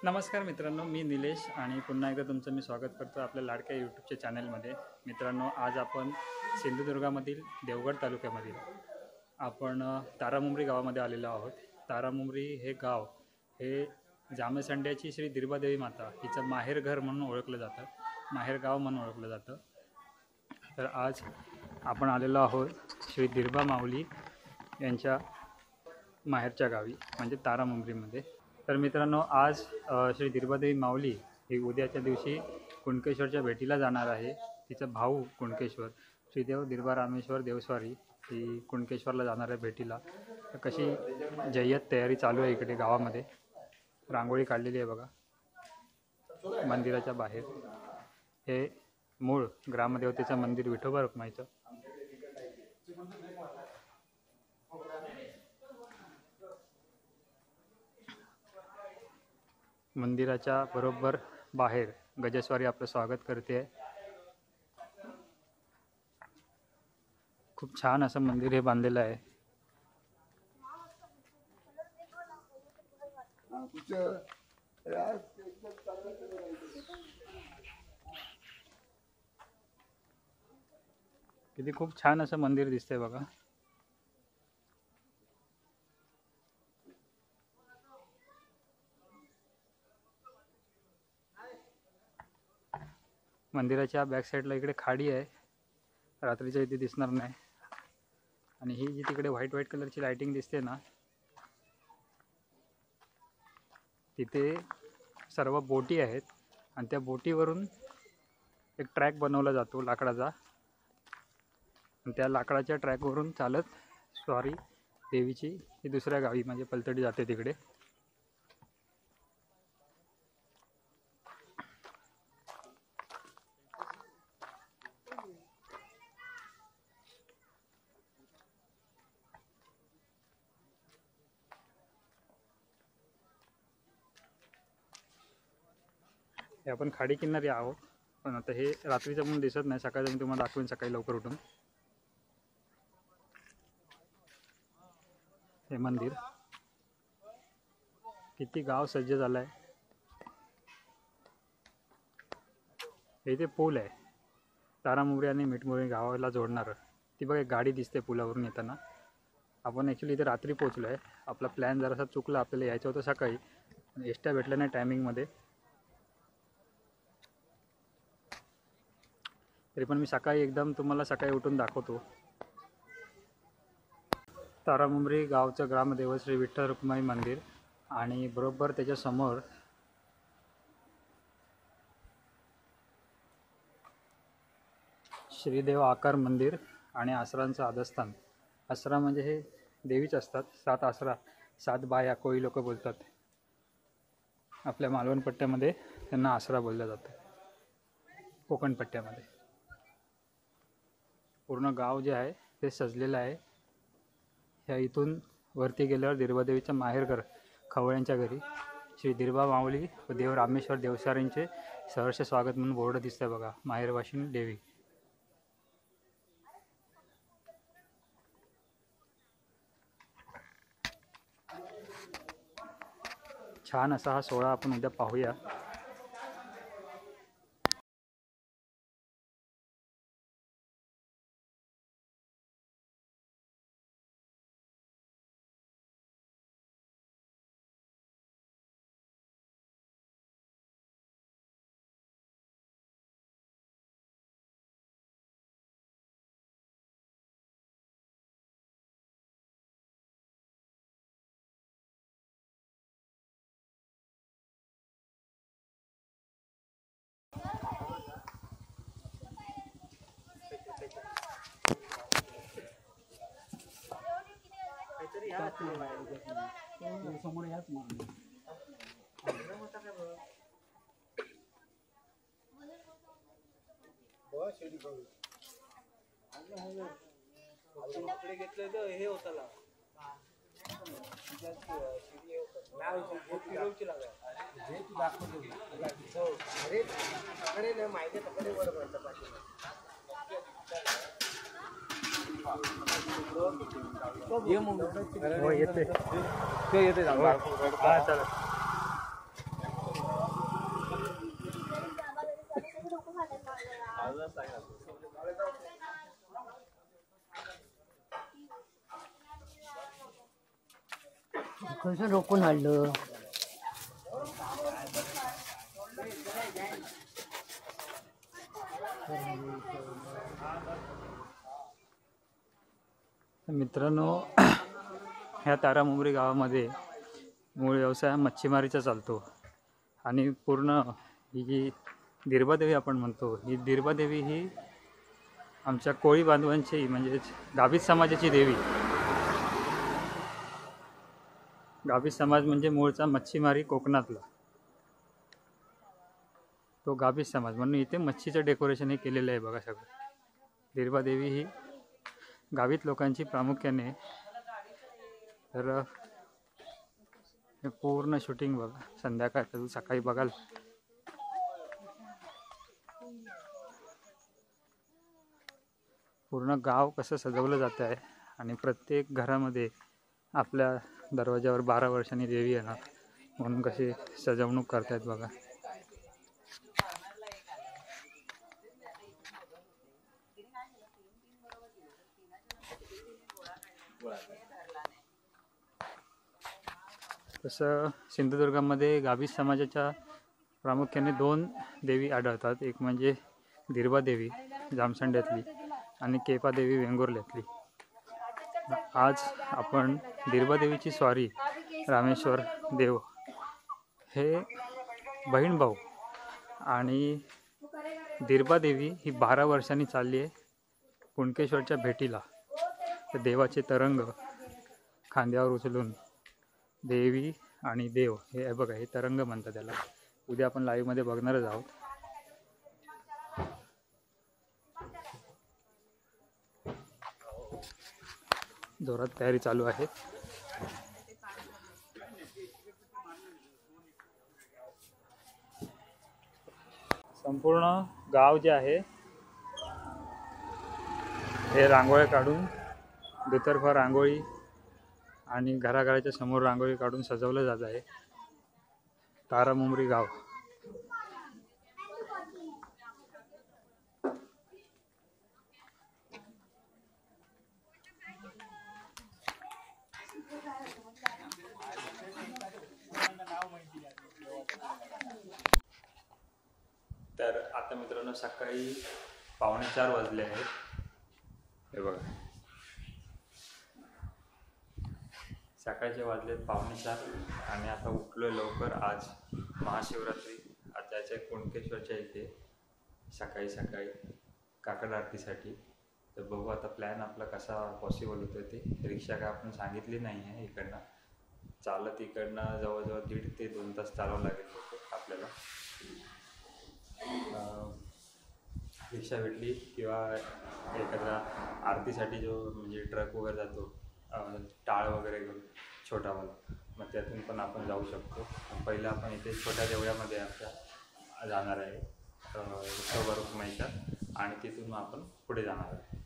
नमस्कार मित्रांनो, मी निलेश आणि पुन्हा एकदा तुमचं मी स्वागत करतो आपल्या लाडक्या यूट्यूबच्या चॅनलमध्ये। मित्रांनो, आज आपण सिंधुदुर्गामधील देवगड तालुक्यामधील आपण तारामुंबरी गावामध्ये आलेलो आहोत। तारामुंबरी हे गाव हे जामसंड्याची श्री दिरबादेवी माता हिचं माहेरघर म्हणून ओळखलं जातं, माहेरगाव म्हणून ओळखलं जातं। तर आज आपण आलेलो आहोत श्री दिरबा माऊली यांच्या माहेरच्या गावी म्हणजे तारामुंबरीमध्ये। तर मित्रांनो, आज श्री दिरबादेवी माऊली ही उद्याच्या दिवशी कुणकेश्वरच्या भेटीला जाणार आहे। तिचा भाऊ कुणकेश्वर श्रीदेव दिरबा रामेश्वर देवस्वारी ही कुणकेश्वरला जाणार आहे भेटीला। तर कशी जय्यत तयारी चालू आहे इकडे गावामध्ये। रांगोळी काढलेली आहे बघा मंदिराच्या बाहेर। हे मूळ ग्रामदेवतेचं मंदिर विठोबा रखुमाईचं। मंदिराच्या बरोबर बाहेर गजस्वारी आपलं स्वागत करते। खूप छान असं मंदिर हे बांधलेलं आहे। किती खूप छान असं मंदिर दिसतंय बघा। मंदिराच्या बॅक साईडला इकडे खाडी आहे, रात्रीच्या इथे दिसणार नाही। आणि ही जी तिकडे व्हाईट कलरची लाइटिंग दिसते ना, तिथे सर्व बोटी आहेत आणि त्या बोटीवरून एक ट्रॅक बनवला जातो लाकडाचा। आणि त्या लाकडाच्या ट्रॅकवरून चालत स्वारी देवीची ही दुसऱ्या गावी म्हणजे पलतडी जाते तिकडे। हे आपण खाडी किनारी आहोत, पण आता हे रात्रीचं म्हणून दिसत नाही, सकाळचं मी तुम्हाला दाखवेन सकाळी लवकर उठून। हे मंदिर किती गाव सज्ज झालंय। इथे पूल आहे तारामुंबरी आणि मिठमुरी गावाला जोडणार। ती बघा एक गाडी दिसते पुलावरून येताना। आपण ॲक्च्युली इथे रात्री पोहोचलो आहे। आपला प्लॅन जरासा चुकला, आपल्याला यायचं होतं सकाळी, एसट्या भेटल्या नाही टायमिंगमध्ये। तरी पण मी सकाळी एकदम तुम्हाला सकाळी उठून दाखवतो। तारामुंबरी गावचं ग्रामदेव श्री विठ्ठल रखुमाई मंदिर आणि बरोबर त्याच्या समोर श्रीदेव आकार मंदिर आणि आसरांचं आदस्थान। आसरा म्हणजे हे देवीच असतात, 7 आसरा, 7 बाया कोळी लोक बोलतात। आपल्या मालवण पट्ट्यामध्ये त्यांना आसरा बोललं जातं, कोकण पट्ट्यामध्ये। पूर्ण गाव जे आहे ते सजलेलं आहे। ह्या इथून वरती गेल्यावर दिरबादेवीचं माहेरघर खवळ्यांच्या घरी श्री दिरबा माऊली व देव रामेश्वर देवस्वारींचे सहर्ष स्वागत म्हणून बोर्ड दिसतंय बघा, माहेरवाशिनी देवी। छान असा हा सोहळा आपण उद्या पाहूया। समोर याच घेतलं हे होतं माहिती येते. खंयसून रोखून हाडलं. मित्रांनो, ह्या तारामुंबरी गावामध्ये मूळ व्यवसाय मच्छीमारीचा चालतो आणि पूर्ण ही जी दिरबादेवी आपण म्हणतो, ही दिरबादेवी ही आमच्या कोळी बांधवांची म्हणजेच गाभित समाजाची देवी. गाभित समाज म्हणजे मूळचा मच्छीमारी कोकणातला तो गाभित समाज, म्हणून इथे मच्छीचं डेकोरेशन हे केलेलं आहे बघा सगळं. दिरबादेवी ही गावित लोकांची प्रामुख्याने. तर हे पूर्ण शूटिंग बघा संध्याकाळ सकाळी बघाल. पूर्ण गाव कसं सजवलं जात आहे आणि प्रत्येक घरामध्ये आपल्या दरवाजावर 12 वर्षांनी देवी येणार म्हणून कशी सजवणूक करतायत बघा. तसं सिंधुदुर्गामध्ये गाभित समाजाच्या प्रामुख्याने 2 देवी आढळतात. एक म्हणजे दिरबादेवी जामसंड्यातली आणि केपादेवी वेंगुर्ल्यातली. आज आपण दिरबादेवीची स्वारी रामेश्वर देव हे बहीण भाऊ आणि दिरबादेवी ही 12 वर्षांनी चालली आहे कुणकेश्वरच्या भेटीला. तर देवाचे तरंग खांद्यावर उचलून देवी आणि देव हे बघा, हे तरंग म्हणतात त्याला. उद्या आपण लाईव्ह मध्ये बघणारच आहोत. जोरात तयारी चालू आहे. संपूर्ण गाव जे आहे हे रांगोळ्या काढून दुतर्फा रांगोळी आणि घराघराच्या समोर रांगोळी काढून सजवलं जात आहे तारामुंबरी गाव. तर आता मित्रांनो सकाळी 3:45 वाजले आहेत. हे बघा सकाळचे वाजलेत 3:45 आणि आता उठलोय लवकर. आज महाशिवरात्री. आज जायचं आहे कुणकेश्वरच्या इथे सकाळी सकाळी काकड आरतीसाठी. तर बघू आता प्लॅन आपला कसा पॉसिबल होतो ते. रिक्षा काय आपण सांगितली नाही आहे. इकडनं चालत इकडनं जवळजवळ 1.5 ते 2 तास चालावं लागेल आपल्याला. रिक्षा भेटली किंवा एखादा आरतीसाठी जो म्हणजे ट्रक वगैरे जातो टाळ वगैरे घेऊन छोटावाला, मग त्यातून पण आपण जाऊ शकतो. पहिलं आपण इथे छोट्या देवळ्यामध्ये आमच्या जाणार आहे विठोबा रुक्माईच्या आणि तिथून मग आपण पुढे जाणार आहे.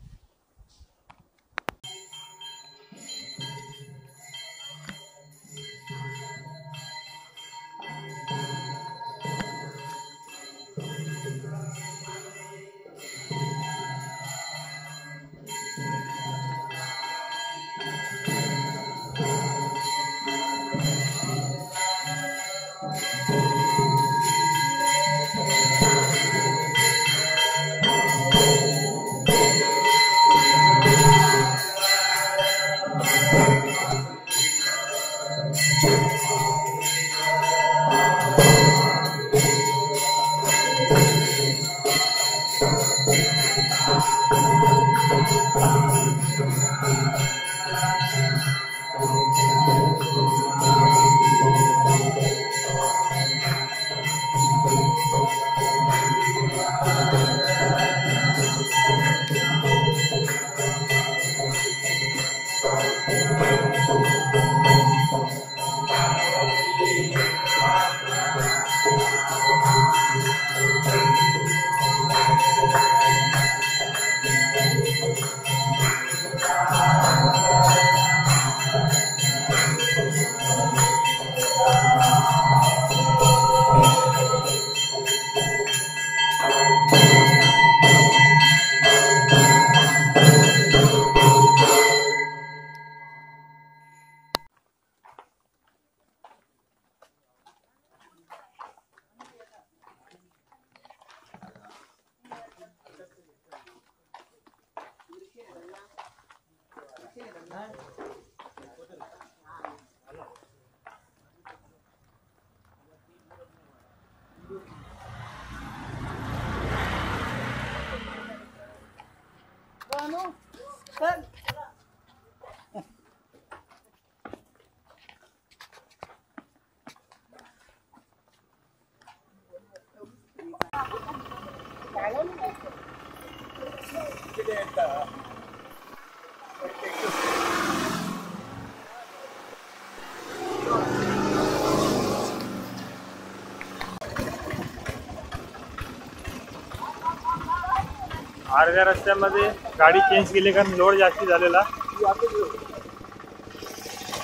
अर्ध्या रस्त्यामध्ये गाडी चेंज केली कारण लोड जास्ती झालेला.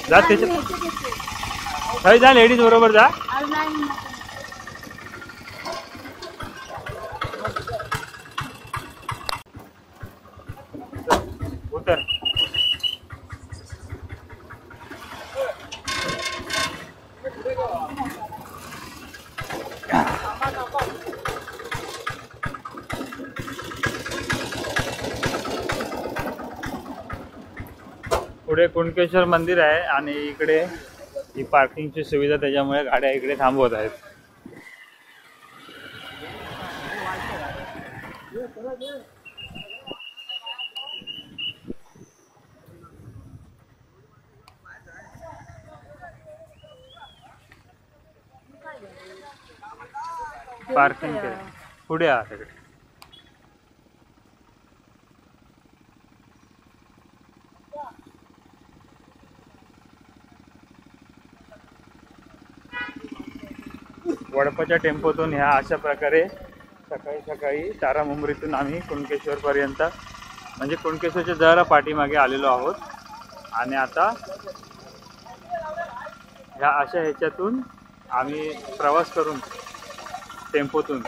जा त्याच्यात जा लेडीज बरोबर जा. उतर. पुढे कुणकेश्वर मंदिर आहे आणि इकडे ही पार्किंगची सुविधा, त्याच्यामुळे गाड्या इकडे थांबवत आहेत. पार्किंग पुढे आहे तिकडे. वडपाच्या टेम्पोतून ह्या अशा प्रकारे सकाळी सकाळी तारामुंबरीतून आम्ही कुणकेश्वर पर्यंत म्हणजे कुणकेश्वरच्या जरा पाठीमागे आलेलो आहोत. आणि आता ह्या अशा ह्याच्यातून आम्ही प्रवास करून टेम्पोतून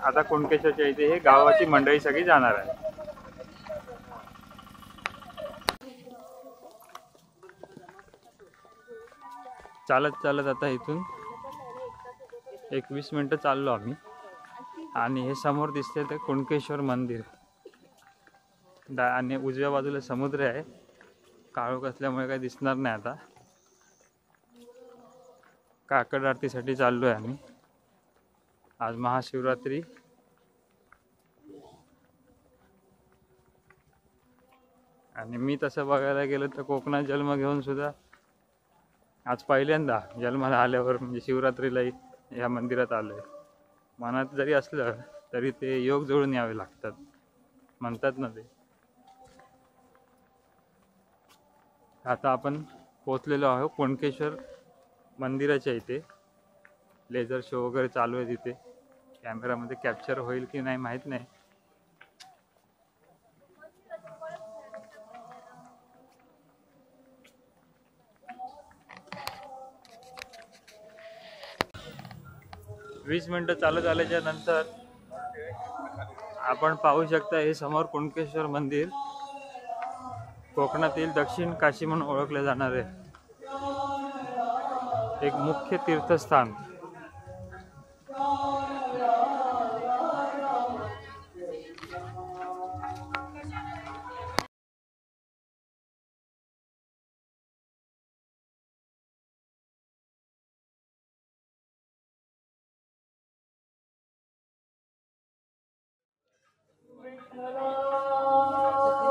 आता कुणकेश्वरच्या इथे हे गावाची मंडळी सगळी जाणार आहे. चालत चालत आता इथून 21 मिनिटं चाललो आम्ही. आणि हे समोर दिसते ते कुणकेश्वर मंदिर आणि उजव्या बाजूला समुद्र आहे. काळोख असल्यामुळे काही दिसणार नाही. आता काकड आरतीसाठी चाललोय आम्ही. आज महाशिवरात्री. आणि मी तसं बघायला गेलं तर कोकणात जन्म घेऊन सुद्धा आज पहिल्यांदा जन्माला आल्यावर म्हणजे शिवरात्रीलाही या मंदिरात आलोय. मनात जरी असलं तरी ते योग जोडून यावे लागतात म्हणतात ना ते. आता आपण पोहोचलेलो आहोत कुणकेश्वर मंदिराच्या इथे. लेझर शो वगैरे चालू आहे तिथे. कॅमेरामध्ये कॅप्चर होईल की नाही माहीत नाही. वीस मिनिटं चालत आल्याच्या नंतर आपण पाहू शकता हे समोर कुणकेश्वर मंदिर कोकणातील दक्षिण काशी म्हणून ओळखले जाणारे एक मुख्य तीर्थस्थान.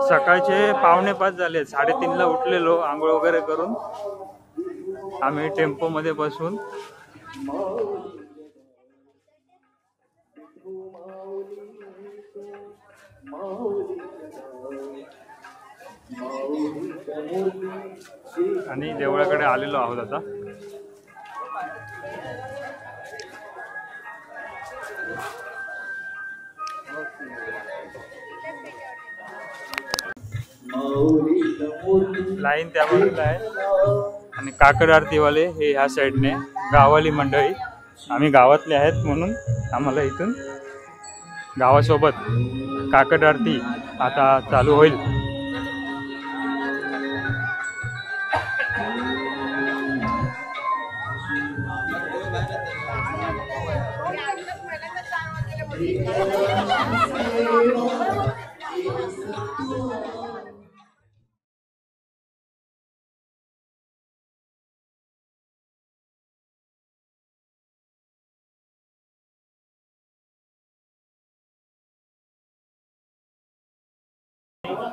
सकाळचे 4:45 झाले. 3:30ला उठलेलो. आंघोळ वगैरे करून आम्ही टेम्पो मध्ये बसून आणि देवळाकडे आलेलो आहोत आता. लाईन त्या बाजूला आहे आणि काकड आरतीवाले हे ह्या साईडने. गावाली मंडळी आम्ही गावातले आहेत म्हणून आम्हाला इथून गावासोबत काकड आरती आता चालू होईल.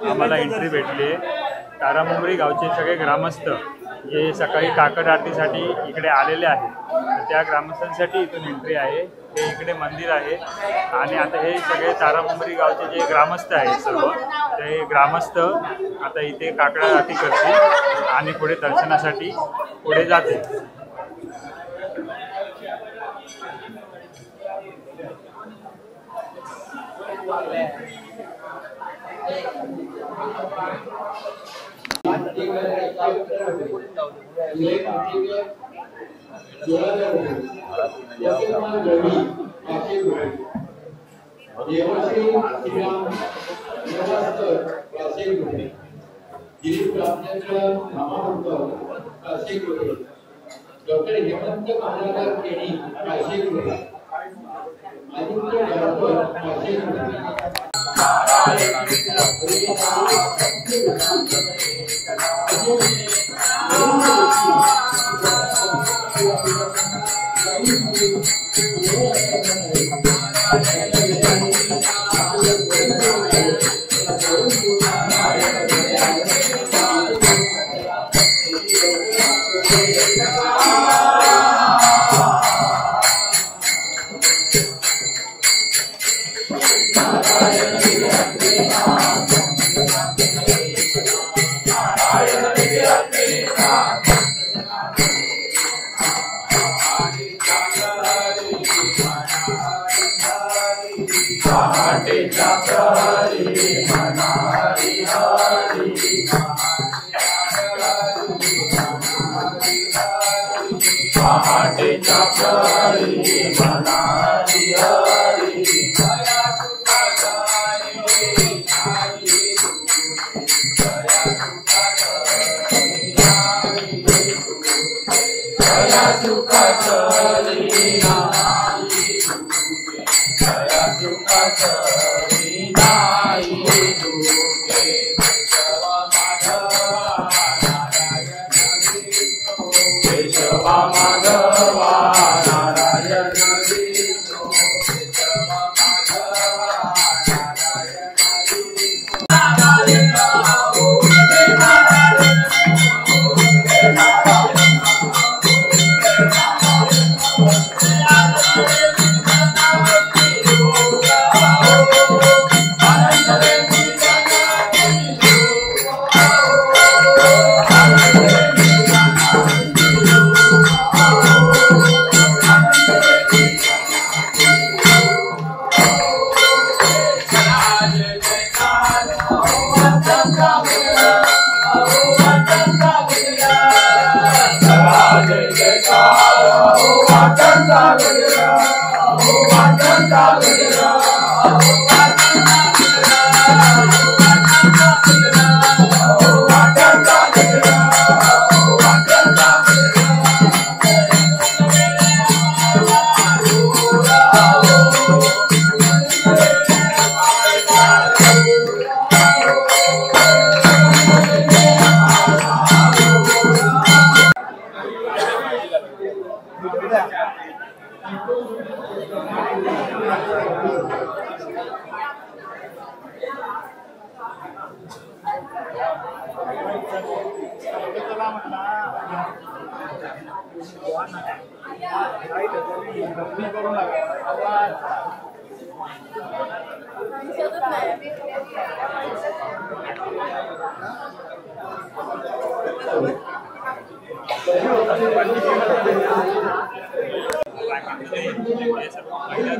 आम्हाला एंट्री भेटली आहे। तारामुंबरी गावचे सगळे ग्रामस्थ जे सकाळी काकड आरतीसाठी इकडे आलेले आहेत, तर त्या ग्रामस्थांसाठी इथून एंट्री आहे। हे इकडे मंदिर आहे आणि आता हे सगळे तारामुंबरी गावचे जे ग्रामस्थ आहेत सर्व ते ग्रामस्थ आता इथे काकड आरती करतील आणि पुढे दर्शनासाठी पुढे जातील। डॉक्टर हेमंत कमलाकर केणी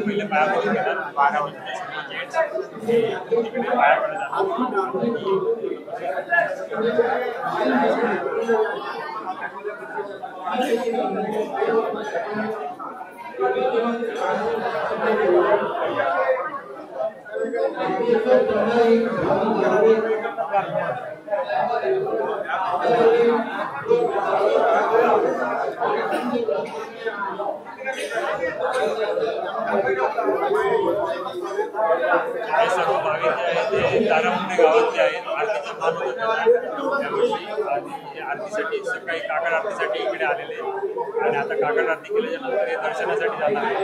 पहिले पाया पडून घेतात 12 वाजता सर्व जेंट्स तिकडे पाया पडत सर्व भाविक आहेत तारामुंबरी गावातले आहेत। आरतीचा मान होता त्यावर्षी आणि आरतीसाठी सकाळी काकड आरतीसाठी इकडे आलेले आणि आता काकड आरती केल्याच्यानंतर हे दर्शनासाठी जाणार आहे।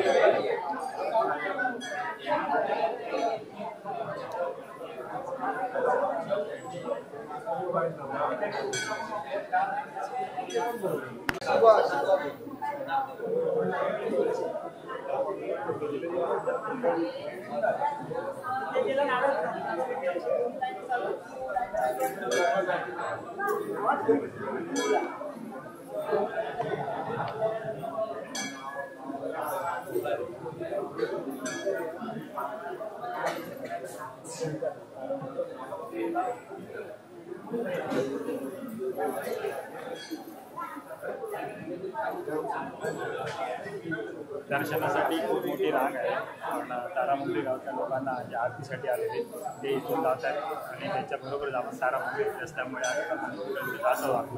दर्शनासाठी खूप मोठी रांग आहे. पण तारामुंबरी गावच्या लोकांना जे आरतीसाठी आलेले ते इथून जात आहेत आणि त्याच्याबरोबरच आपण तारामुंबरी रस्त्यामुळे असं वागतो.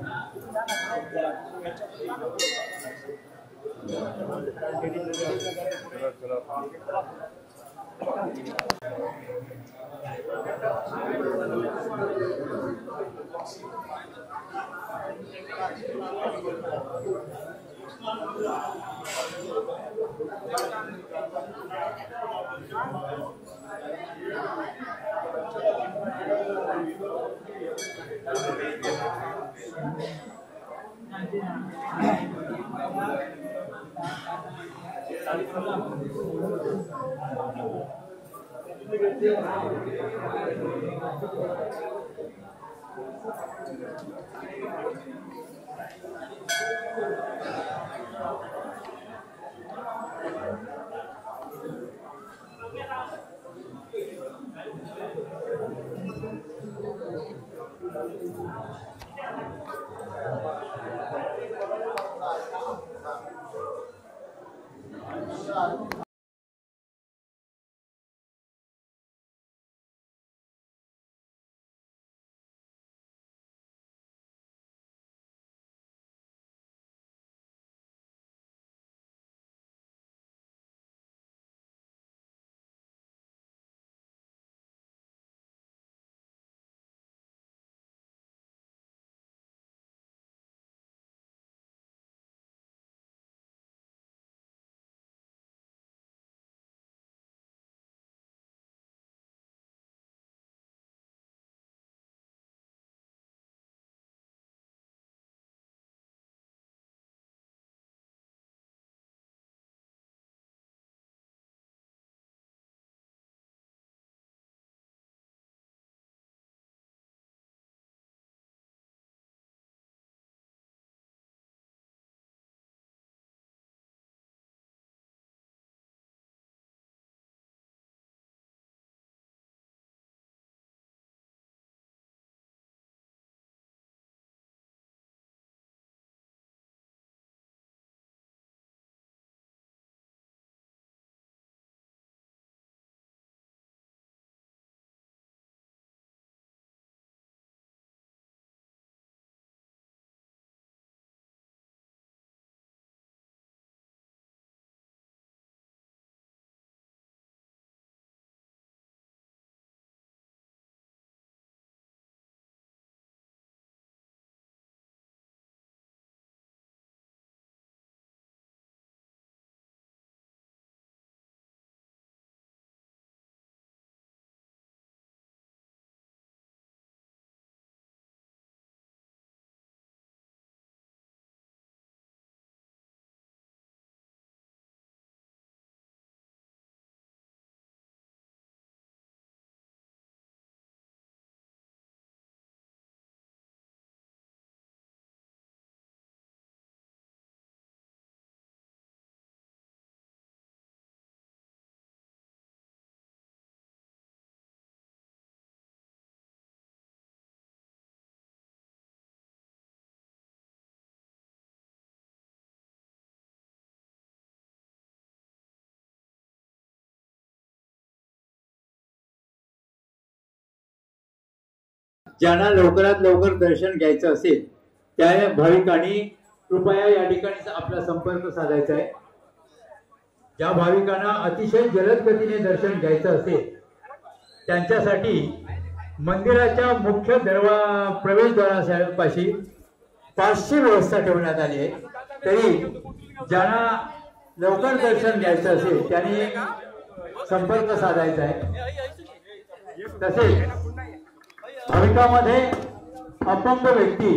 ज्यांना लवकरात लवकर दर्शन घ्यायचं असेल त्या भाविकांनी कृपया या ठिकाणी आपला संपर्क साधायचा आहे. ज्या भाविकांना अतिशय जलद गतीने दर्शन घ्यायचं असेल त्यांच्यासाठी मंदिराच्या मुख्य प्रवेशद्वारापाशी पाचशे व्यवस्था ठेवण्यात आली आहे. तरी ज्यांना लवकर दर्शन घ्यायचं असेल त्यांनी संपर्क साधायचा आहे. तसेच भाविकामध्ये अपंग व्यक्ती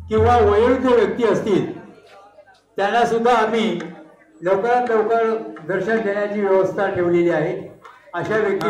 किंवा वयोवृद्ध व्यक्ती असतील त्यांना सुद्धा आम्ही लवकरात लवकर दर्शन देण्याची व्यवस्था ठेवलेली आहे. अशा व्यक्ती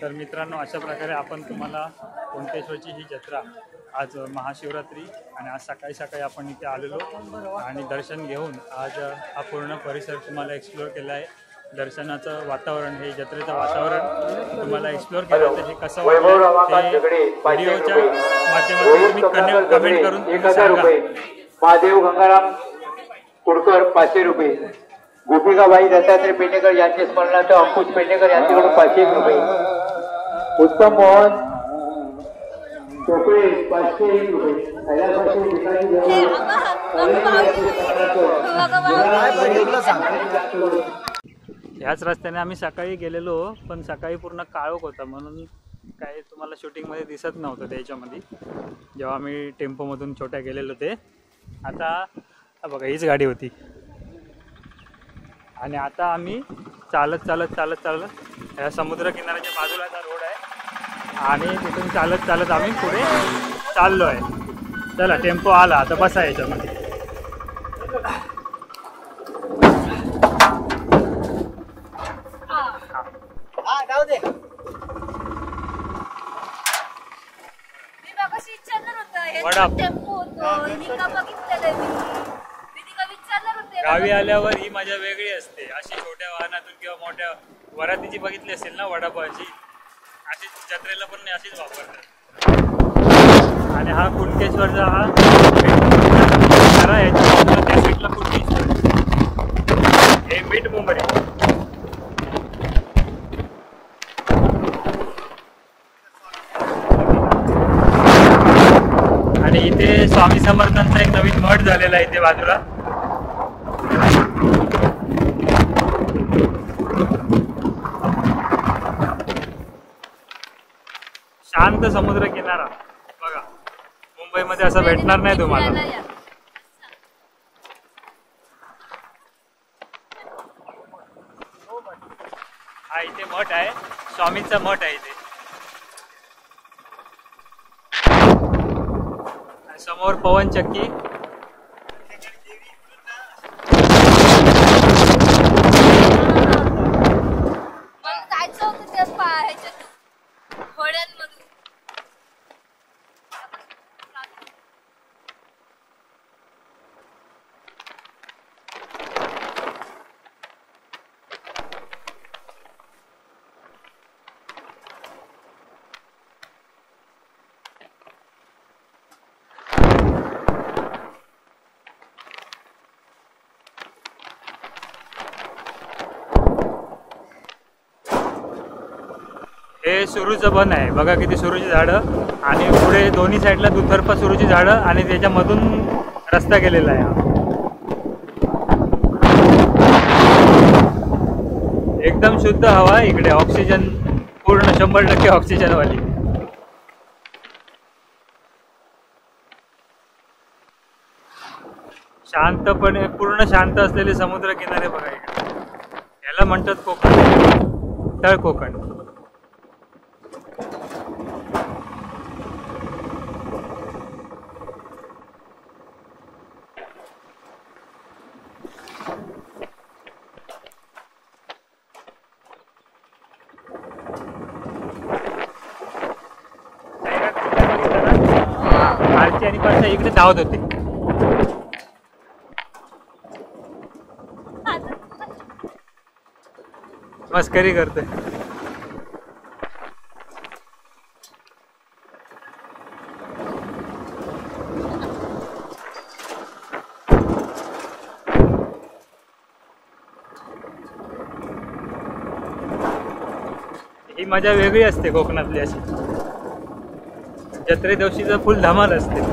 तर मित्रांनो, अशा प्रकारे आपण तुम्हाला कुणकेश्वरची ही जत्रा आज महाशिवरात्री आणि आज सकाळी सकाळी आपण इथे आलेलो आणि दर्शन घेऊन आज हा पूर्ण परिसर तुम्हाला एक्सप्लोअर केला आहे. दर्शनाचं वातावरण, हे जत्रेचं वातावरण तुम्हाला एक्सप्लोअर केलं तर हे कसं वाटलं ते व्हिडिओच्या माध्यमातून तुम्ही कमेंट करून सांगा. महादेव गंगाराम कुडकर 500 रुपये. गोपिकाबाई दत्तात्रय पेडणेकर यांचे स्मरणार्थ अंकुश पेडणेकर यांच्याकडून 501 रुपये. उत्तम मोहन चोपडे 501 रुपये. ह्याच रस्त्याने आम्ही सकाळी गेलेलो, पण सकाळी पूर्ण काळोख होता म्हणून काही तुम्हाला शूटिंगमध्ये दिसत नव्हतं त्याच्यामध्ये, जेव्हा आम्ही टेम्पोमधून छोट्या गेलेलो ते. आता बघा हीच गाडी होती आणि आता आम्ही चालत चालत चालत चालत या समुद्र किनाऱ्याच्या बाजूलाचा रोड आहे आणि तिथून चालत चालत आम्ही पुढे चाललो आहे. चला, टेम्पो आला, आता बसा याच्यामध्ये. गावी आल्यावर ही मजा वेगळी असते. अशी छोट्या वाहनातून किंवा मोठ्या वरातीची बघितली असेल ना वडापावची, अशी जत्रेला पण अशीच वापरतात. आणि हा कुणकेश्वरचा हा याच्या त्या साईडला कुणकेश्वर, हे मीठ मुंबई. आणि इथे स्वामी समर्थांचा एक नवीन मठ झालेला आहे इथे बाजूला. शांत समुद्र किनारा बघा, मुंबईमध्ये असं भेटणार नाही तुम्हाला. हा इथे मठ आहे, स्वामींचा मठ आहे इथे. समोर पवनचक्की. हे सुरूचं बन आहे बघा, किती सुरूची झाडं आणि पुढे दोन्ही साईडला दुतर्फा सुरूची झाडं आणि त्याच्यामधून रस्ता गेलेला आहे. एकदम शुद्ध हवा इकडे, ऑक्सिजन पूर्ण 100% ऑक्सिजन वाली. शांतपणे पूर्ण शांत असलेले समुद्र किनारे बघा इकडे. याला म्हणतात कोकण, तळ कोकण. आरची आणि पारच्या इकडे धावत होते. मस्करी करते. ही मजा वेगळी असते कोकणातली अशी. जत्रे दिवशीचं फुल धमाल असते.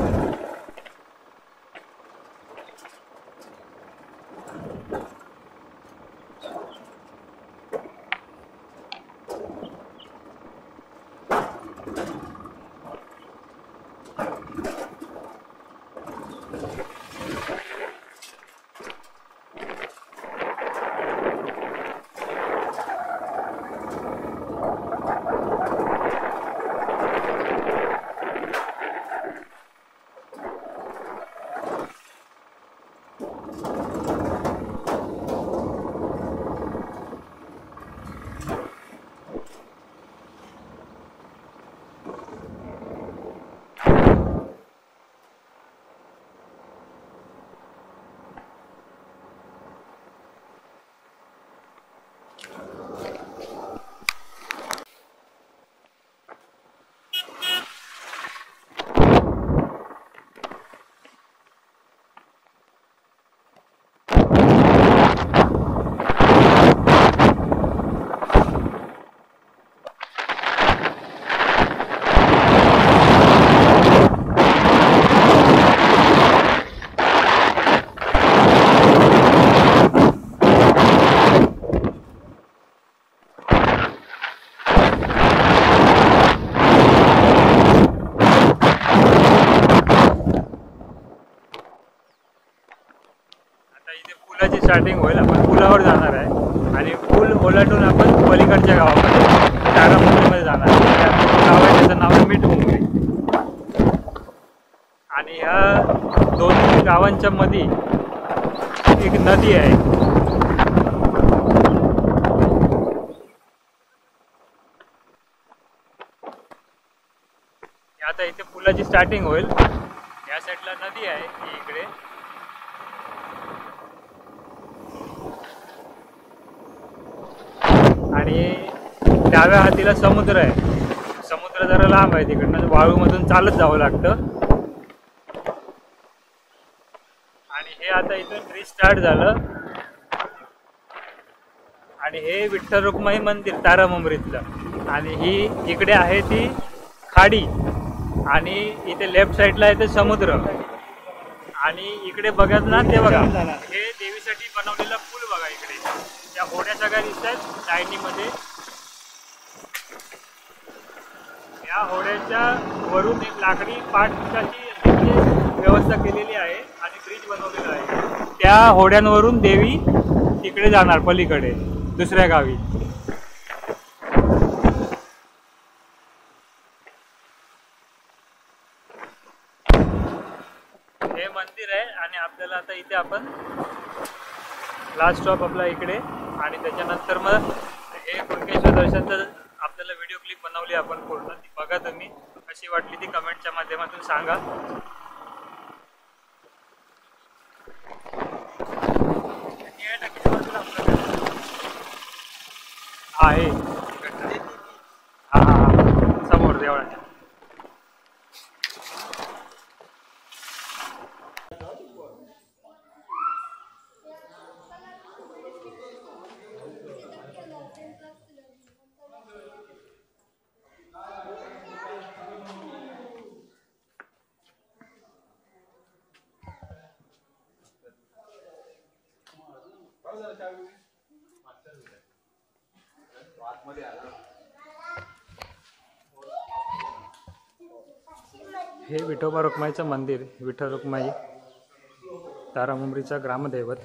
स्टार्टिंग होईल. आपण पुलावर जाणार आहे आणि पूल ओलांडून आपण पलीकडच्या गावामध्ये तारामुंबरीमध्ये जाणार आहे. गाव आहे त्याचं नाव आहे मीठमुंबरी. आणि ह्या दोन गावांच्या मध्ये एक नदी आहे. आता इथे पुलाची स्टार्टिंग होईल. या साईडला नदी आहे ही इकडे. आणि डाव्या हातीला समुद्र आहे. समुद्र जरा लांब आहे तिकडनं, वाळूमधून चालत जावं लागतं. आणि हे आता इथून ब्रिज स्टार्ट झालं. आणि हे विठ्ठल रुक्माई मंदिर तारामुंबरीतलं. आणि ही इकडे आहे ती खाडी. आणि इथे लेफ्ट साईडला आहे ते समुद्र. आणि इकडे बघत ना ते बघा, हे देवीसाठी बनवलेला पूल बघा इकडे. त्या होड्या सगळ्या दिसतात लाईनीमध्ये. या होड्याच्या वरून एक लाकडी पाटाची व्यवस्था केलेली आहे आणि ब्रिज बनवलेला आहे. त्या होड्यांवरून देवी तिकडे जाणार पलीकडे दुसऱ्या गावी. हे मंदिर आहे. आणि आपल्याला आता इथे आपण लास्ट स्टॉप आपला इकडे. आणि त्याच्यानंतर मग हे कुणकेश्वर दर्शनचं आपल्याला व्हिडिओ क्लिप बनवली आपण पूर्ण. ती बघा तुम्ही, कशी वाटली ती कमेंटच्या माध्यमातून सांगा. आहे हा समोर देवळाच्या. हे विठोबा रुक्माईचं मंदिर, विठ्ठल रुक्माई तारामुंबरीचा ग्रामदैवत,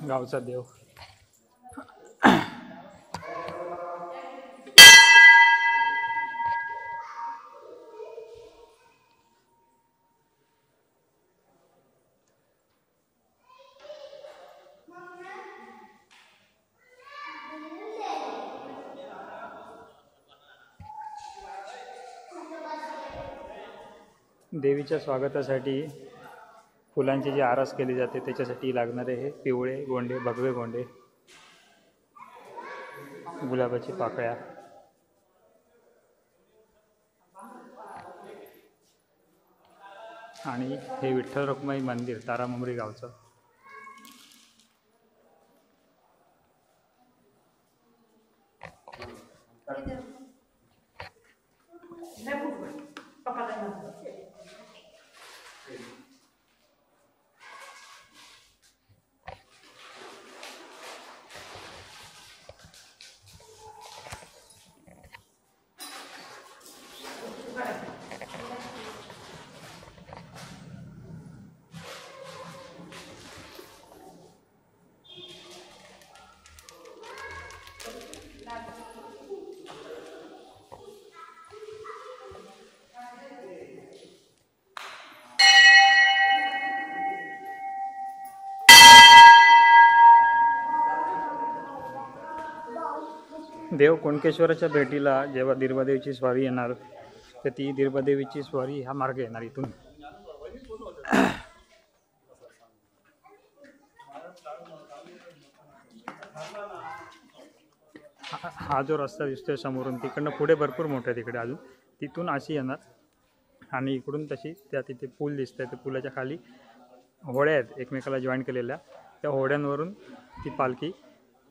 गावचा देव. देवीच्या स्वागतासाठी फुलांची जी आरास केली जाते त्याच्यासाठी लागणारे हे पिवळे गोंडे, भगवे गोंडे, गुलाबाची पाकळ्या आणि हे विठ्ठल रुक्माई मंदिर तारामुंबरी गावचं. देव कुणकेश्वराच्या भेटीला जेव्हा दिरबादेवीची स्वारी येणार तर ती दिरबादेवीची स्वारी ह्या मार्गे येणार इथून. हा जो रस्ता दिसतोय समोरून तिकडनं पुढे भरपूर मोठं आहे तिकडे अजून, तिथून अशी येणार आणि इकडून तशी त्या तिथे पूल दिसत आहे, त्या पुलाच्या खाली होड्या आहेत एकमेकाला जॉईन केलेल्या, त्या होड्यांवरून ती पालखी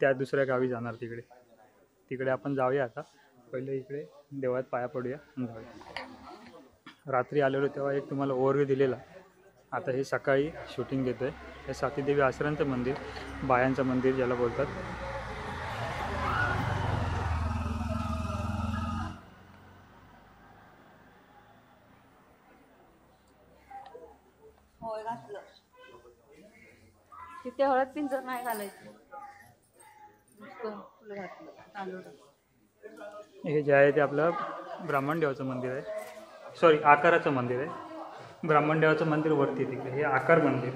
त्या दुसऱ्या गावी जाणार. तिकडे आपण जाऊया. आता पहिले इकडे देवळात पाया पडूया आणि जाऊया. रात्री आलेलो तेव्हा एक तुम्हाला ओव्हरव्ह्यू दिलेला. आता हे सकाळी शूटिंग घेतो आहे. हे सातीदेवी आश्रमचं मंदिर, बायांचं मंदिर ज्याला बोलतात. होय घातलं. तिथे हळद पिंजर नाही घालायचं, नुसतं फुलं घातलं तांदूळ. हे जे आहे ते आपलं ब्राह्मणदेवाचं मंदिर आहे, सॉरी आकाराचं मंदिर आहे. ब्राह्मणदेवाचं मंदिर वरती तिकडे हे आकार मंदिर.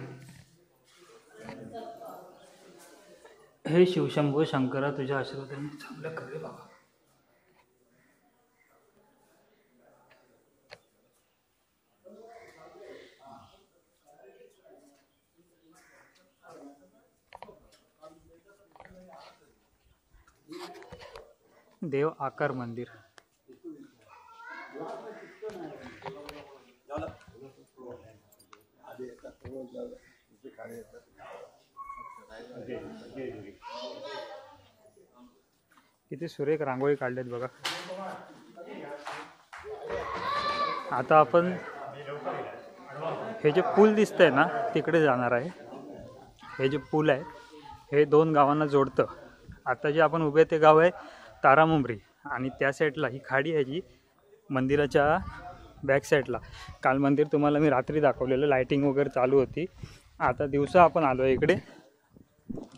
हे शिवशंभो शंकरा तुझ्या आशीर्वादाने चांगलं करे बाबा. देव आकार मंदिर. किती सुरेख रांगोळी काढलेत बघा. आता आपण हे जे पूल दिसतंय ना तिकडे जाणार आहे. हे जे पूल आहे हे दोन गावांना जोडतं. आता जे आपण उभे ते गाव आहे तारामुंबरी आणि त्या साईडला ही खाडी आहे जी मंदिराच्या बॅक साईडला. काल मंदिर तुम्हाला मी रात्री दाखवलेलं, लाईटिंग वगैरे चालू होती. आता दिवसा आपण आलो इकडे.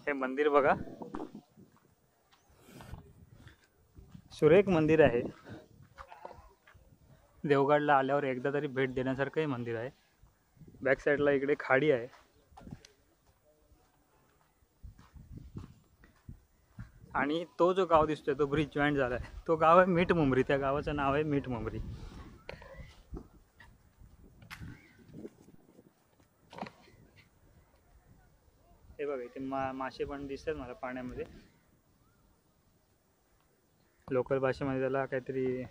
हे मंदिर बघा, सुरेख मंदिर आहे. देवगडला आल्यावर एकदा तरी भेट देण्यासारखं हे मंदिर आहे. बॅक साईडला इकडे खाडी आहे. आणि तो जो गाव दिसतोय तो ब्रिज जॉईंट झाला आहे, तो गाव आहे मीठमुंबरी. त्या गावाचं नाव आहे मीठमुंबरी. हे बघा इथे मासे पण दिसतात मला पाण्यामध्ये. लोकल भाषेमध्ये त्याला काहीतरी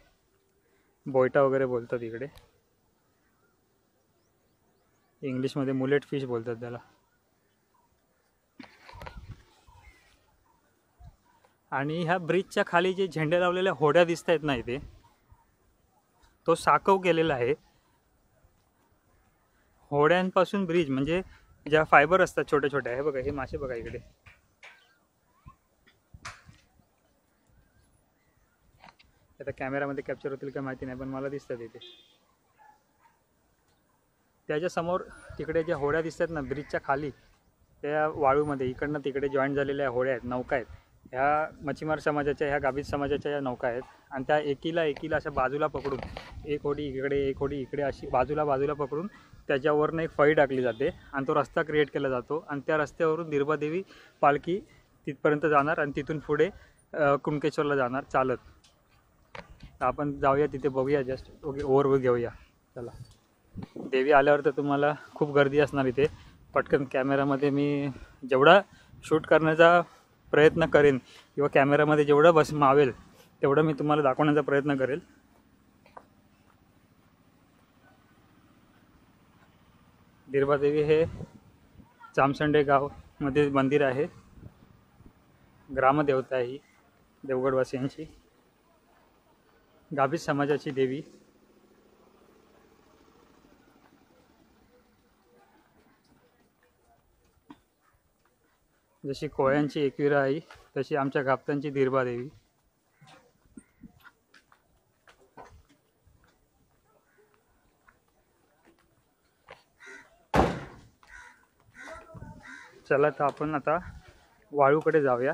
बोयटा वगैरे बोलतात इकडे. इंग्लिशमध्ये मुलेट फिश बोलतात त्याला. आणि ह्या ब्रिजच्या खाली जे झेंडे लावलेल्या होड्या दिसत आहेत ना इथे, तो साकव केलेला आहे. होड्यांपासून ब्रिज म्हणजे ज्या फायबर असतात छोट्या छोट्या, हे बघा हे मासे बघा इकडे. आता कॅमेरामध्ये कॅप्चर होतील का माहिती नाही, पण मला दिसतात इथे. त्याच्यासमोर तिकडे ज्या होड्या दिसतात ना ब्रिजच्या खाली, त्या वाळूमध्ये इकडनं तिकडे जॉईंट झालेल्या होड्या आहेत, नौका आहेत. ह्या मच्छीमार समाजाच्या, ह्या गाभित समाजाच्या या नौका आहेत. आणि त्या एकीला अशा बाजूला पकडून, एक होडी इकडे एक होडी इकडे अशी बाजूला पकडून त्याच्यावरनं एक फळी टाकली जाते आणि तो रस्ता क्रिएट केला जातो. आणि त्या रस्त्यावरून दिरबादेवी पालखी तिथपर्यंत जाणार आणि तिथून पुढे कुणकेश्वरला जाणार चालत. आपण जाऊया तिथे, बघूया, जस्ट ओव्हरव्ह्यू घेऊया. चला. देवी आल्यावर तर तुम्हाला खूप गर्दी असणार इथे. पटकन कॅमेरामध्ये मी जेवढा शूट करण्याचा प्रयत्न करेन किंवा कॅमेरामध्ये जेवढं मावेल तेवढं मी तुम्हाला दाखवण्याचा प्रयत्न करेल. दिरबादेवी हे जामसंडे गावमध्ये मंदिर आहे. ग्रामदेवता आहे ही देवगडवासियांची, गाभित समाजाची देवी. जशी कोळ्यांची एकविरा आई तशी आमच्या गाभतांची दिरबादेवी. चला तर आपण आता वाळूकडे जाऊया.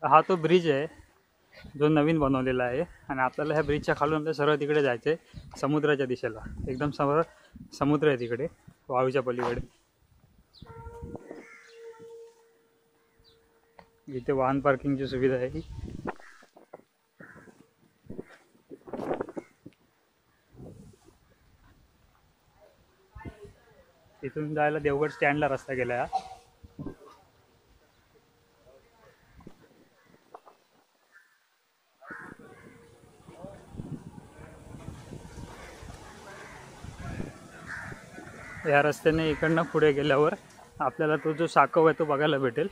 हा तो ब्रिज आहे जो नवीन बनवलेला आहे आणि आपल्याला ह्या ब्रिजच्या खालून सरळ तिकडे जायचं आहे समुद्राच्या दिशेला. एकदम समोर समुद्र आहे तिकडे वाळूच्या पलीकडे. इथे वाहन पार्किंगची सुविधा आहे. इथून जायला देवगड स्टँडला रस्ता गेला. या रस्त्याने इकडनं पुढे गेल्यावर आपल्याला तो जो साकव आहे तो बघायला भेटेल,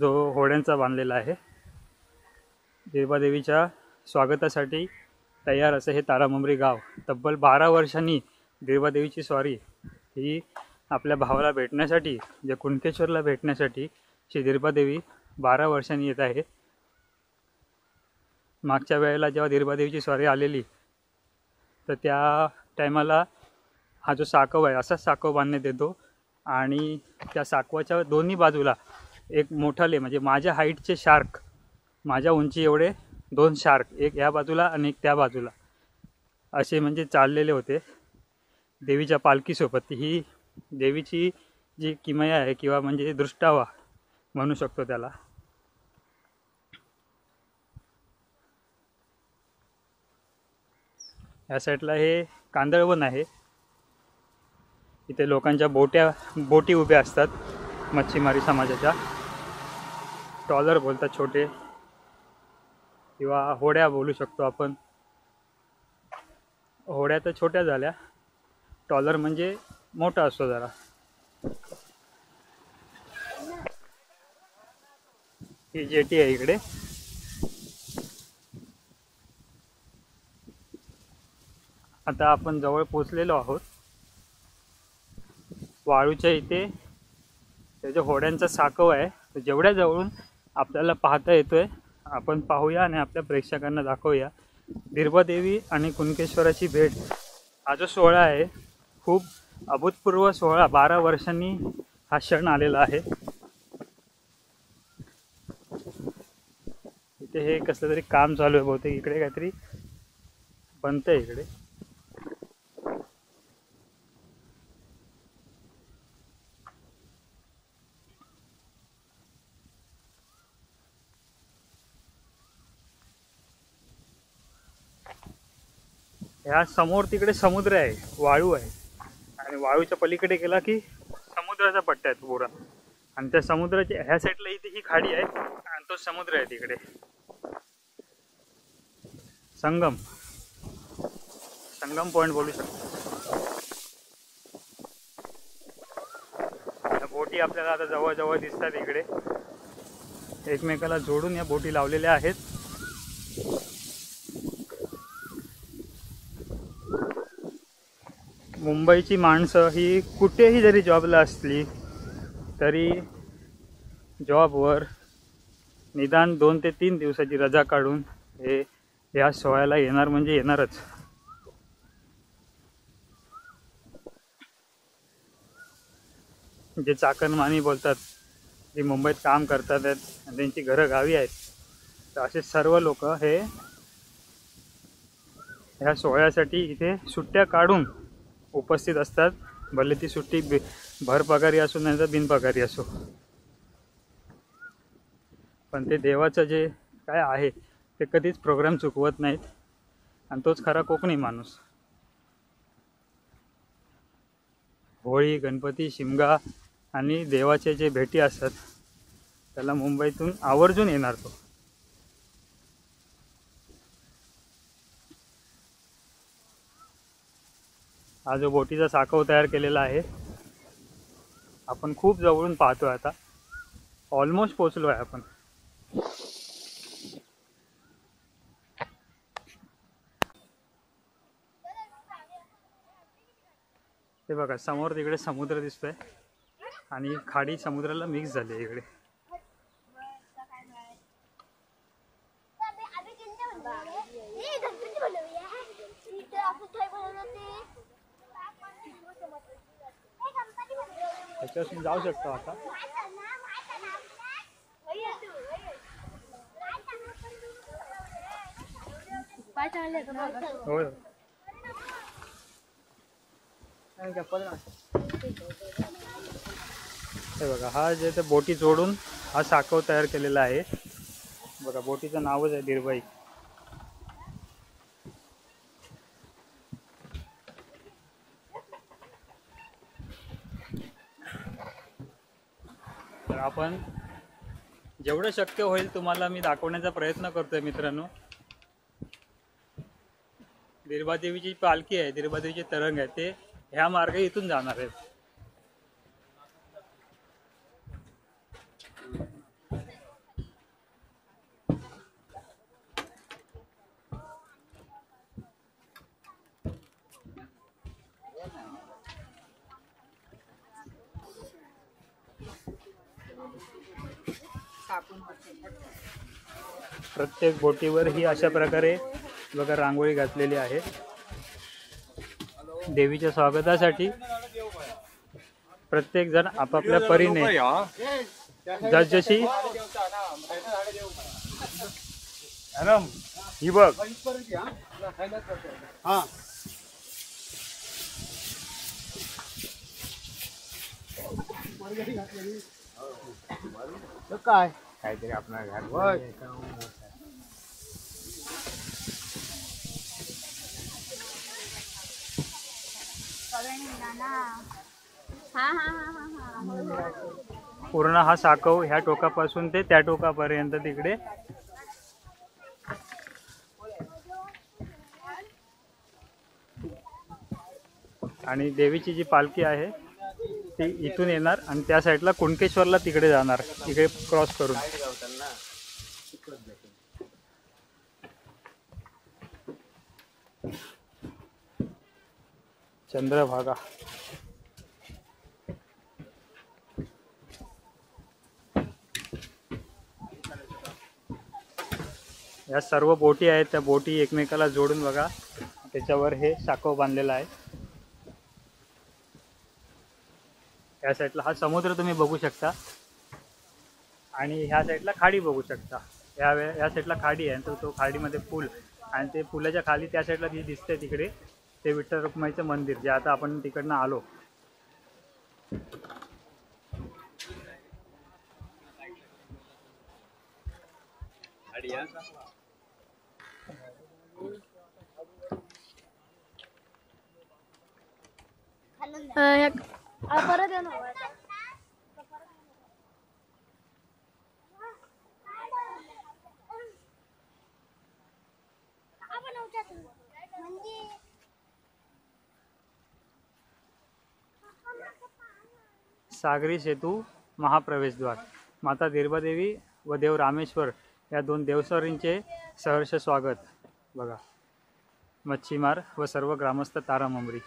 जो होड्यांचा बांधलेला आहे. दिरबादेवीच्या स्वागतासाठी तयार असं हे तारामुंबरी गाव. तब्बल 12 वर्षांनी दिरबादेवीची स्वारी ही आपल्या भावाला भेटण्यासाठी, जे कुणकेश्वरला भेटण्यासाठी श्री दिरबादेवी 12 वर्षांनी येत आहे. मागच्या वेळेला जेव्हा दिरबादेवीची स्वारी आलेली तर त्या टायमाला हा जो साकव आहे असाच साकव बांधण्यात येतो आणि त्या साकवाच्या दोन्ही बाजूला एक मोठाले, म्हणजे माझ्या हाईटचे शार्क, माझ्या उंची एवढे 2 शार्क, एक या बाजूला आणि एक त्या बाजूला, असे म्हणजे चाललेले होते देवीच्या पालखीसोबत. ही देवीची जी किमया आहे किंवा म्हणजे दृष्टावा म्हणू शकतो त्याला. या साईडला हे कांदळवन आहे. इथे लोकांच्या बोटी उभ्या असतात मच्छीमारी समाजाच्या. ट्रॉलर बोलतात छोटे, किंवा होड्या बोलू शकतो आपण. होड्या तर छोट्या झाल्या, ट्रॉलर म्हणजे मोठा असतो जरा. ही जेटी आहे इकडे. आता आपण जवळ पोचलेलो आहोत. वाळूच्या इथे त्याच्या होड्यांचा साकव आहे, तर जेवढ्या जवळून आपल्याला पाहता येतोय आपण पाहूया आणि आपल्या प्रेक्षकांना दाखवूया. दिरबादेवी आणि कुणकेश्वराची भेट हा जो सोहळा आहे खूप अभूतपूर्व सोहळा. 12 वर्षांनी हा क्षण आलेला आहे. इथे हे कसलं तरी काम चालू आहे बहुतेक. इकडे काहीतरी बनतंय इकडे. ह्या समोर तिकडे समुद्र आहे, वाळू आहे, आणि वाळूच्या पलीकडे गेला की समुद्राचा पट्टा आहे पुरा. आणि त्या समुद्राच्या ह्या साईडला इथे ही खाडी आहे आणि तो समुद्र आहे तिकडे. संगम पॉइंट बोलू शकतो. या बोटी आपल्याला आता जवळ दिसतात इकडे. एकमेकाला जोडून या बोटी लावलेल्या आहेत. मुंबईची माणसं ही कुठेही जरी जॉबला असली तरी जॉबवर निदान 2 ते 3 दिवसाची रजा काढून हे या सोहळ्याला येणार म्हणजे येणारच. जे चाकणमानी बोलतात, जे मुंबईत काम करतात आहेत आणि त्यांची घरं गावी आहेत, तर असे सर्व लोक हे ह्या सोहळ्यासाठी इथे सुट्ट्या काढून उपस्थित असतात. भले ती सुट्टी भरपगारी असो नाही तर बिनपगारी असो, पण ते देवाचं जे काय आहे ते कधीच प्रोग्राम चुकवत नाहीत. आणि तोच खरा कोकणी माणूस. होळी, गणपती, शिमगा आणि देवाचे जे भेटी असतात त्याला मुंबईतून आवर्जून येणार तो. हा जो बोटीचा साकव तयार केलेला आहे आपण खूप जवळून पाहतोय. आता ऑलमोस्ट पोचलो आहे आपण. ते बघा समोर तिकडे समुद्र दिसतोय आणि खाडी समुद्राला मिक्स झाली आहे इकडे. त्याच्यापासून जाऊ शकतो आता. होय हे बघा, हा जे ते बोटी जोडून हा साकव तयार केलेला आहे बघा. बोटीचं नावच आहे बिरबाई. तर आपण जेवढं शक्य होईल तुम्हाला मी दाखवण्याचा प्रयत्न करतोय मित्रांनो. बिरबादेवीची पालखी आहे, बिरबादेवीचे तरंग आहे, ते ह्या मार्गे इथून जाणार आहेत. प्रत्येक बोटीवर ही अशा प्रकारे बघा रांगोळी घातलेली आहे देवीच्या स्वागतासाठी. प्रत्येक जण आपापल्या परीने जशी ही बघ काय काहीतरी आपल्या घात. पूर्ण हा साकव ह्या टोकापासून ते त्या टोकापर्यंत तिकडे आणि देवीची जी पालखी आहे ती इथून येणार आणि त्या साईडला कुणकेश्वरला तिकडे जाणार, तिकडे क्रॉस करून. चंद्रभागा या सर्व बोटी आहेत, त्या बोटी एकमेकाला जोडून बघा त्याच्यावर हे साकव बांधलेलं आहे. या साईडला हा समुद्र तुम्ही बघू शकता आणि ह्या साईडला खाडी बघू शकता. या साईडला खाडी आहे, तो खाडीमध्ये पूल आणि ते पुलाच्या खाली त्या साईडला जी दिसते तिकडे ते विठ्ठल रुक्माईचं मंदिर, जे आता आपण तिकडनं आलो. परत सागरी सेतू महाप्रवेशद्वार. माता बिरबादेवी व देव रामेश्वर या दोन देवस्वरींचे सहर्ष स्वागत बघा. मच्छीमार व सर्व ग्रामस्थ तारामुंबरी.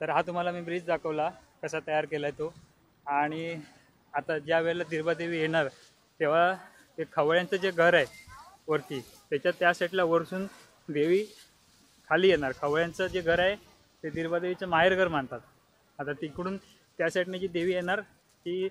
तर हा तुम्हाला मी ब्रिज दाखवला कसा तयार केला आहे तो. आणि आता ज्या वेळेला तिरुपादेवी येणार तेव्हा ते खवळ्यांचं जे घर आहे वरती त्याच्या त्या साईडला वरसून देवी खाली येणार. खवळ्यांचं जे घर आहे ते तिरुपादेवीचं माहेरघर मानतात. आता तिकडून त्या साईडने जी देवी येणार ती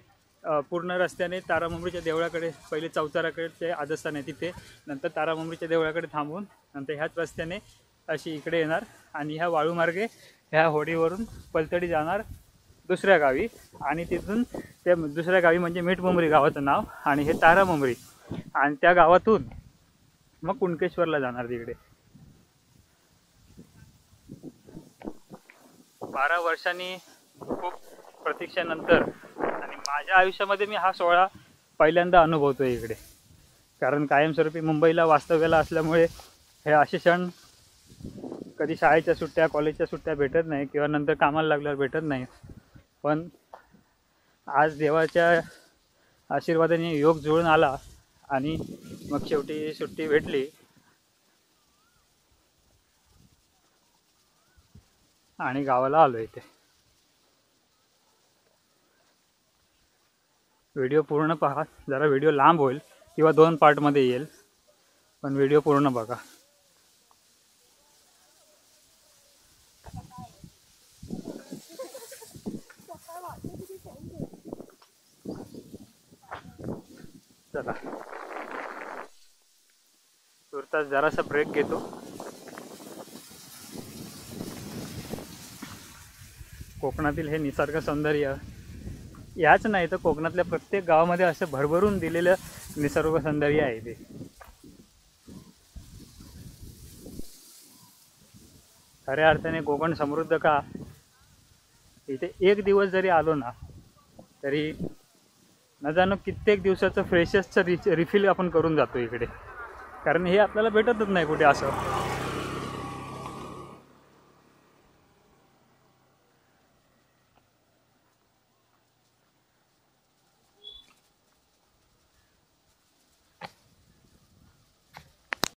पूर्ण रस्त्याने तारामुंबरीच्या देवळाकडे, पहिले चौताराकडे ते आदस्थान आहे तिथे, नंतर तारामुंबरीच्या देवळाकडे थांबून नंतर ह्याच रस्त्याने अशी इकडे येणार आणि ह्या वाळूमार्गे ह्या होडीवरून पलतडी जाणार दुसऱ्या गावी. आणि तिथून त्या दुसऱ्या गावी म्हणजे मीठमुंबरी गावाचं नाव आणि हे तारामुंबरी. आणि त्या गावातून मग कुणकेश्वरला जाणार तिकडे. 12 वर्षांनी खूप प्रतीक्षेनंतर आणि माझ्या आयुष्यामध्ये मी हा सोहळा पहिल्यांदा अनुभवतो इकडे. कारण कायमस्वरूपी मुंबईला वास्तव्याला असल्यामुळे हे असे क्षण कधी शाळेच्या सुट्ट्या, कॉलेजच्या सुट्ट्या भेटत नाही किंवा नंतर कामाला लागल्यावर भेटत नाही. पण आज देवाच्या आशीर्वादाने योग जुळून आला आणि मग शेवटी सुट्टी भेटली आणि गावाला आलो इथे. व्हिडिओ पूर्ण पहा. जरा व्हिडिओ लांब होईल किंवा 2 पार्टमध्ये येईल, पण व्हिडिओ पूर्ण बघा. चला तुर्तास जरासा ब्रेक घेतो. कोकणातील हे निसर्ग सौंदर्य याच नाही तर कोकणातल्या प्रत्येक गावामध्ये असं भरभरून दिलेलं निसर्ग सौंदर्य आहे ते. खऱ्या अर्थाने कोकण समृद्ध का, इथे एक दिवस जरी आलो ना तरी न जाणं कित्येक दिवसाचं फ्रेशर्सचं रिफिल आपण करून जातो इकडे. कारण हे आपल्याला भेटतच नाही कुठे असं.